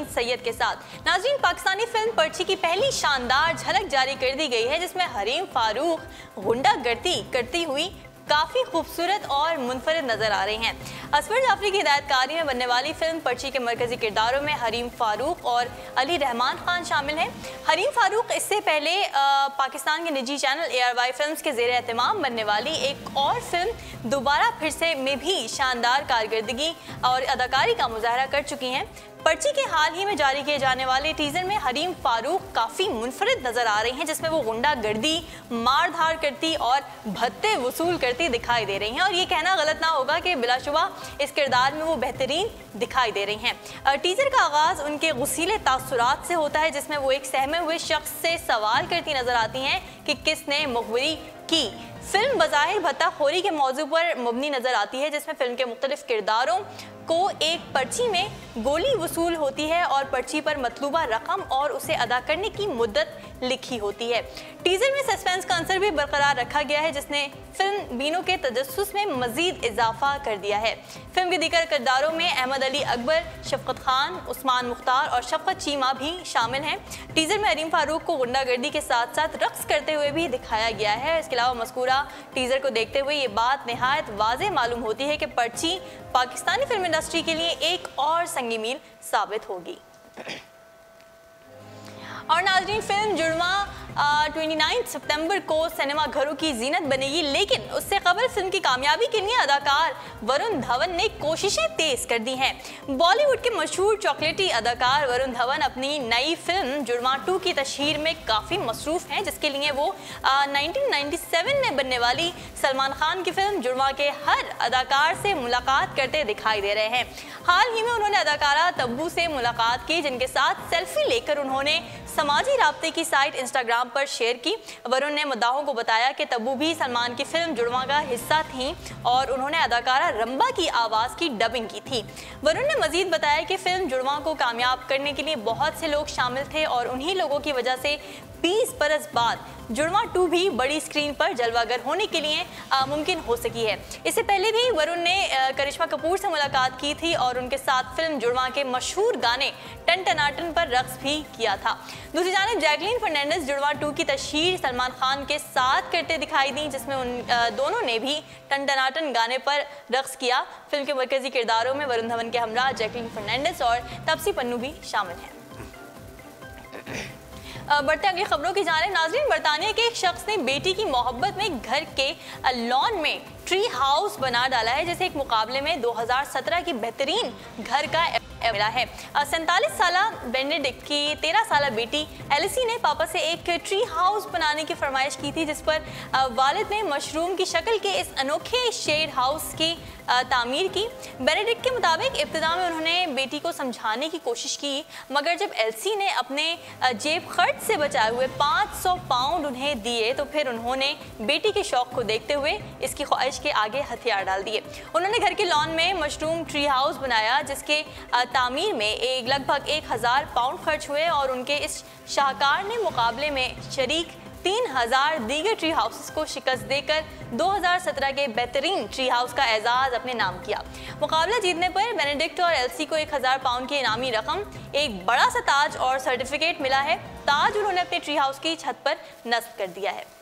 सैयद के साथ। नाज़रीन, पाकिस्तानी फिल्म पर्ची की पहली शानदार झलक जारी कर दी गई है, जिसमें हरीम फारूक गुंडागर्दी करती हुई काफ़ी खूबसूरत और मुनफरिद नजर आ रही हैं। असफर जाफरी की हिदायतकारी में बनने वाली फिल्म पर्ची के मरकजी किरदारों में हरीम फारूक और अली रहमान खान शामिल हैं। हरीम फारूक इससे पहले पाकिस्तान के निजी चैनल ARY फिल्म्स के ज़ेर एहतमाम बनने वाली एक और फिल्म दोबारा फिर से में भी शानदार कारकर्दगी और अदाकारी का मुजाहरा कर चुकी हैं। पर्ची के हाल ही में जारी किए जाने वाले टीजर में हरीम फारूक काफ़ी मुनफरिद नजर आ रही हैं, जिसमें वो गुंडागर्दी, मार धाड़ करती और भत्ते वसूल करती दिखाई दे रही हैं। और ये कहना गलत ना होगा कि बिलाशुबा इस किरदार में वो बेहतरीन दिखाई दे रही हैं। टीजर का आगाज़ उनके गुस्सीले तासुरात से होता है, जिसमें वो एक सहमे हुए शख्स से सवाल करती नजर आती हैं कि किसने मुखबिरी की। फिल्म बज़ाहिर भत्ताखोरी के मौजू पर मबनी नजर आती है, जिसमें फिल्म के मुख्तलिफ किरदारों को एक पर्ची में गोली वसूल होती है और पर्ची पर मतलूबा रकम और उसे अदा करने की मुद्दत लिखी होती है। टीजर में सस्पेंस का अंसर भी बरकरार रखा गया है, जिसने फिल्म बीनों के तजस्सुस में मजीद इजाफा कर दिया है। फिल्म के दीगर किरदारों में अहमद अली अकबर, शफकत खान, उस्मान मुख्तार और शफकत चीमा भी शामिल हैं। टीजर में हरीम फारूक को गुंडागर्दी के साथ साथ रक्स करते हुए भी दिखाया गया है। इसके अलावा मज़कूरा टीजर को देखते हुए ये बात नहायत वाज़ेह मालूम होती है कि पर्ची पाकिस्तानी फिल्म इंडस्ट्री के लिए एक और संगी मील साबित होगी। और नाज़रीन, फिल्म जुड़वा 29 सितंबर को सिनेमा घरों की जीनत बनेगी, लेकिन उससे कबल फिल्म की कामयाबी के लिए अदाकार वरुण धवन ने कोशिशें तेज कर दी हैं। बॉलीवुड के मशहूर चॉकलेटी अदाकार वरुण धवन अपनी नई फिल्म जुड़वा 2 की तशहीर में काफ़ी मसरूफ़ हैं, जिसके लिए वो 1997 में बनने वाली सलमान खान की फिल्म जुड़वा के हर अदाकार से मुलाकात करते दिखाई दे रहे हैं। हाल ही में उन्होंने अदाकारा तब्बू से मुलाकात की, जिनके साथ सेल्फी लेकर उन्होंने समाजी राब्ते की साइट इंस्टाग्राम पर शेयर की। वरुण ने मुद्दाओं को बताया कि तब्बू भी सलमान की फिल्म जुड़वा का हिस्सा थीं और उन्होंने अदाकारा रंबा की आवाज़ की डबिंग की थी। वरुण ने मजीद बताया कि फिल्म जुड़वा को कामयाब करने के लिए बहुत से लोग शामिल थे और उन्हीं लोगों की वजह से 20 बरस बाद जुड़वा 2 भी बड़ी स्क्रीन पर जलवागर होने के लिए मुमकिन हो सकी है। इससे पहले भी वरुण ने करिश्मा कपूर से मुलाकात की थी और उनके साथ फिल्म जुड़वा के मशहूर गाने टन टनाटन पर रक्स भी किया था। दूसरी जानिब जैकलीन फर्नांडिस जुड़वा 2 की तशहीर सलमान खान के साथ करते दिखाई दी, जिसमें दोनों ने भी टन टनाटन गाने पर रक्स किया। फिल्म के मरकजी किरदारों में वरुण धवन के हमरा जैकलीन फर्नांडिस और तापसी पन्नू भी शामिल हैं। बढ़ते अगली खबरों की जानिब। नाज़रीन, बरतानिया के एक शख्स ने बेटी की मोहब्बत में घर के लॉन में ट्री हाउस बना डाला है, जैसे एक मुकाबले में 2017 की बेहतरीन घर का मिला है। 47 साल बेनेडिक्ट की 13 साल बेटी एलिसी ने पापा से एक ट्री हाउस बनाने की फरमाइश की थी, जिस पर वालिद ने मशरूम की शक्ल के इस अनोखे शेड हाउस की तामीर की। बेनेडिक्ट के मुताबिक इब्तिदा में उन्होंने बेटी को समझाने की कोशिश की, मगर जब एलिसी ने अपने जेब खर्च से बचाए हुए 500 पाउंड उन्हें दिए तो फिर उन्होंने बेटी के शौक को देखते हुए इसकी ख्वाहिश के आगे हथियार डाल दिए। उन्होंने घर के लॉन में मशरूम ट्री हाउस बनाया, जिसके तामीर में लगभग 1000 पाउंड खर्च हुए और उनके इस शाहकार ने मुकाबले में शरीक 3000 दीगर ट्री हाउसेस को शिकस्त देकर 2017 के बेहतरीन ट्री हाउस का एजाज अपने नाम किया। मुकाबला जीतने पर बेनेडिक्ट और एलिसी को 1000 पाउंड की इनामी रकम, एक बड़ा सा ताज और सर्टिफिकेट मिला है। ताज उन्होंने अपने ट्री हाउस की छत पर नस्ब कर दिया है।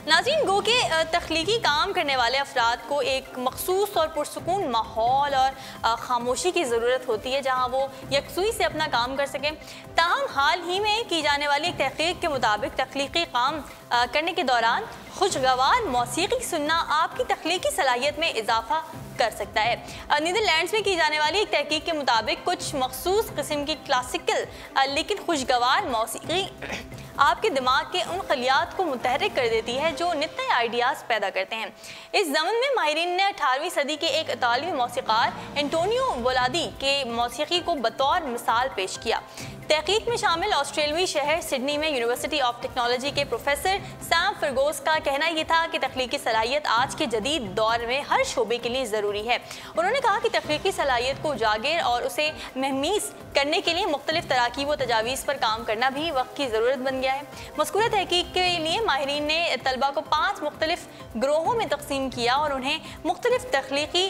नाज़रीन, गो के तख्लीकी काम करने वाले अफराद को एक मखसूस और पुरसुकून माहौल और खामोशी की ज़रूरत होती है, जहाँ वो यकसुई से अपना काम कर सकें। ताहम हाल ही में की जाने वाली एक तहकीक के मुताबिक तख्लीकी काम करने के दौरान खुशगवार मौसीकी सुनना आपकी तख्लीकी सलाहियत में इजाफा कर सकता है। नीदरलैंड्स में की जाने वाली एक तहकीक के मुताबिक कुछ मखसूस किस्म की क्लासिकल लेकिन खुशगवार मौसीकी आपके दिमाग के उन खलियात को मुतहरिक कर देती है जो नित नए आइडियाज़ पैदा करते हैं। इस ज़मन में माहिरीन ने 18वीं सदी के एक इतालवी मौसीकार एंटोनियो बोलादी के मौसीकी को बतौर मिसाल पेश किया। तहकीक में शामिल ऑस्ट्रेलियाई शहर सिडनी में यूनिवर्सिटी ऑफ टेक्नोलॉजी के प्रोफेसर सैम फर्गोस का कहना यह था कि तख्लीकी सलाहियत आज के जदीद दौर में हर शोबे के लिए ज़रूरी है। उन्होंने कहा कि तख्लीकी सलाहियत को उजागर और उसे महमीज करने के लिए मुख्तलिफ तराकीब व तजावीज़ पर काम करना भी वक्त की ज़रूरत बन गया है। मज़कूरा तहकीक के लिए माहिरीन ने तलबा को 5 मुख्तलिफ ग्रोहों में तकसीम किया और उन्हें मुख्तलिफ तख्लीकी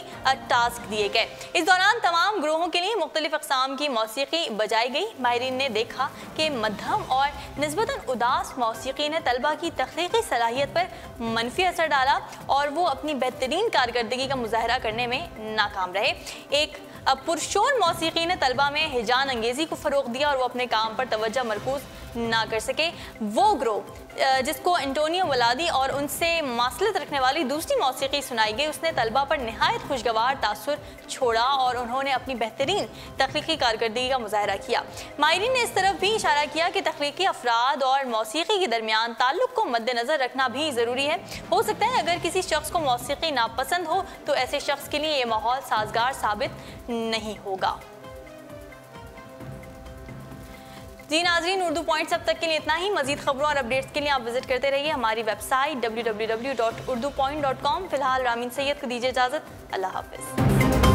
टास्क दिए गए। इस दौरान तमाम ग्रोहों के लिए मुख्तलिफ अक़साम की मौसीकी बजाई गई। माहिरीन ने देखा कि मध्यम और निस्बतन उदास मौसीकी ने तलबा की तख्लीकी सलाहियत पर मनफी असर डाला और वो अपनी बेहतरीन कारकर्दगी का मुजाहरा करने में नाकाम रहे। एक पुरशोर मौसीकी ने तलबा में हिजान अंगेज़ी को फ़रोग़ दिया और वो अपने काम पर तवज्जो मरकूज़ ना कर सके। वो ग्रोह जिसको एंटोनियो वलादी और उनसे मासलत रखने वाली दूसरी मौसीकी सुनाई गई, उसने तलबा पर नहायत खुशगवार तासुर छोड़ा और उन्होंने अपनी बेहतरीन तख्लीकी कारकर्दगी का मुजाहरा किया। माहिरीन ने इस तरफ भी इशारा किया कि तख्लीकी अफराद और मौसीकी के दरमियान ताल्लुक़ को मद्देनज़र रखना भी ज़रूरी है। हो सकता है अगर किसी शख्स को मौसीकी नापसंद हो तो ऐसे शख्स के लिए ये माहौल साजगार साबित नहीं होगा। जी नाज़रीन, उर्दू पॉइंट्स अब तक के लिए इतना ही। मज़ीद खबरों और अपडेट्स के लिए आप विजिट करते रहिए हमारी वेबसाइट www.urdupoint.com। फिलहाल रामीन सैयद को दीजिए इजाज़त। अल्लाह हाफ़िज़।